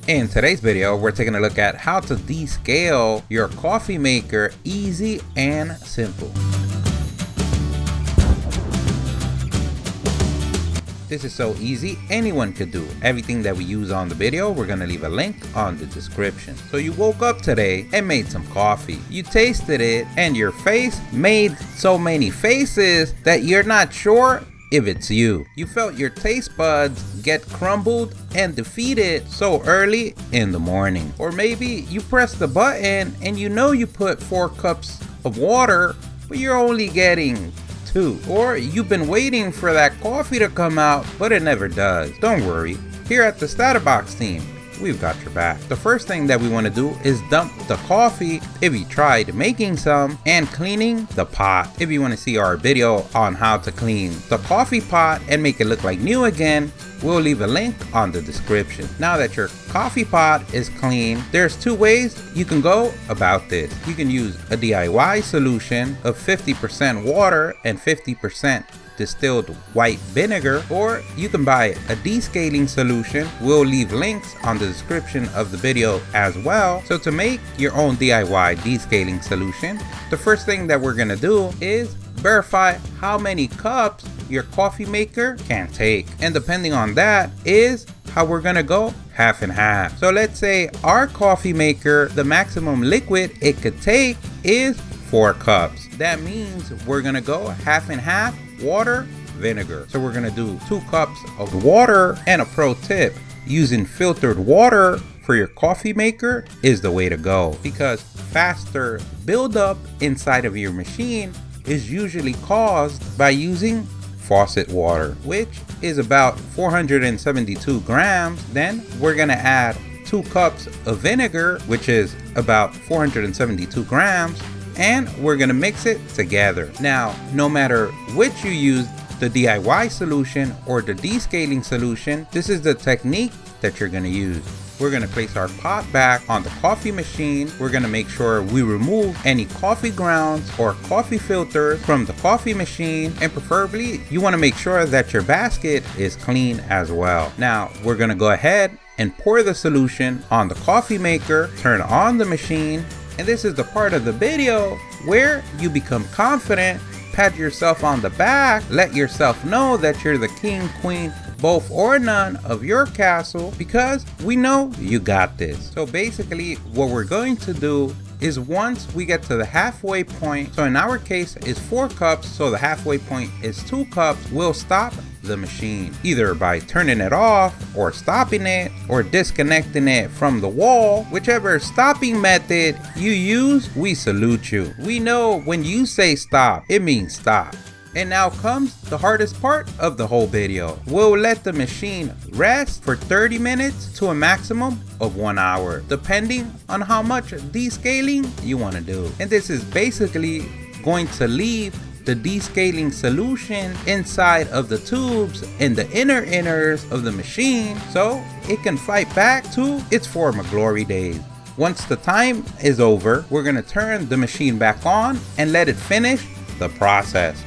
In today's video, we're taking a look at how to descale your coffee maker easy and simple. This is so easy, anyone could do. Everything that we use on the video, we're gonna leave a link on the description. So you woke up today and made some coffee. You tasted it and your face made so many faces that you're not sure if it's you. You felt your taste buds get crumbled and defeated so early in the morning. Or maybe you press the button and you know you put 4 cups of water, but you're only getting 2. Or you've been waiting for that coffee to come out, but it never does. Don't worry, here at the StatUpBox team, we've got your back. The first thing that we want to do is dump the coffee if you tried making some and cleaning the pot. If you want to see our video on how to clean the coffee pot and make it look like new again, we'll leave a link on the description. Now that your coffee pot is clean, there's 2 ways you can go about this. You can use a DIY solution of 50% water and 50% distilled white vinegar, or you can buy a descaling solution. We'll leave links on the description of the video as well. So to make your own DIY descaling solution, the first thing that we're gonna do is verify how many cups your coffee maker can take, and depending on that is how we're gonna go half and half. So let's say our coffee maker, the maximum liquid it could take is 4 cups. That means we're gonna go half and half water, vinegar. So we're gonna do 2 cups of water, and a pro tip, using filtered water for your coffee maker is the way to go, because faster buildup inside of your machine is usually caused by using faucet water, which is about 472 grams. Then we're gonna add 2 cups of vinegar, which is about 472 grams, and we're gonna mix it together. Now, no matter which you use, the DIY solution or the descaling solution, this is the technique that you're gonna use. We're gonna place our pot back on the coffee machine. We're gonna make sure we remove any coffee grounds or coffee filters from the coffee machine, and preferably you wanna make sure that your basket is clean as well. Now, we're gonna go ahead and pour the solution on the coffee maker, turn on the machine, and this is the part of the video where you become confident, pat yourself on the back, let yourself know that you're the king, queen, both or none of your castle, because we know you got this. So basically what we're going to do is, once we get to the halfway point, so in our case is 4 cups, so the halfway point is 2 cups, we'll stop the machine, either by turning it off or stopping it or disconnecting it from the wall. Whichever stopping method you use, we salute you. We know when you say stop, it means stop. And now comes the hardest part of the whole video. We'll let the machine rest for 30 minutes to a maximum of 1 hour, depending on how much descaling you want to do. And this is basically going to leave the descaling solution inside of the tubes and the inners of the machine, so it can fight back to its former glory days. Once the time is over, we're gonna turn the machine back on and let it finish the process.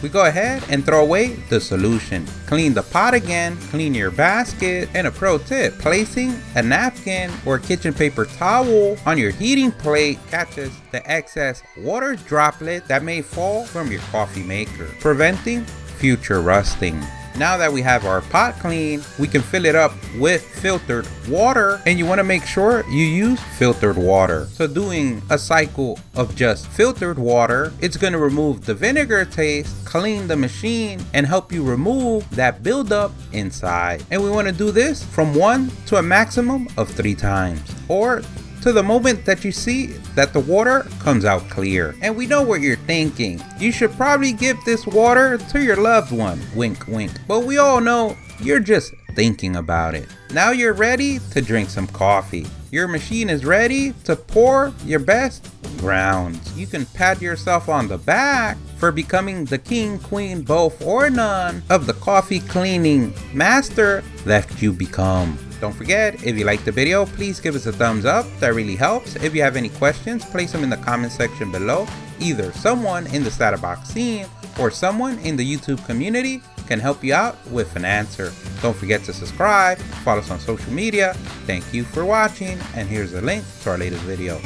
We go ahead and throw away the solution. Clean the pot again, clean your basket, and a pro tip, placing a napkin or kitchen paper towel on your heating plate catches the excess water droplet that may fall from your coffee maker, preventing future rusting. Now that we have our pot clean, we can fill it up with filtered water, and you want to make sure you use filtered water. So doing a cycle of just filtered water, it's going to remove the vinegar taste, clean the machine, and help you remove that buildup inside. And we want to do this from 1 to a maximum of 3 times, or to the moment that you see that the water comes out clear. And we know what you're thinking. You should probably give this water to your loved one. Wink, wink. But we all know you're just thinking about it. Now you're ready to drink some coffee. Your machine is ready to pour your best grounds. You can pat yourself on the back for becoming the king, queen, both or none of the coffee cleaning master that you become. Don't forget, if you liked the video, please give us a thumbs up. That really helps. If you have any questions, place them in the comment section below. Either someone in the StatUpBox team or someone in the YouTube community can help you out with an answer. Don't forget to subscribe, follow us on social media. Thank you for watching, and here's a link to our latest video.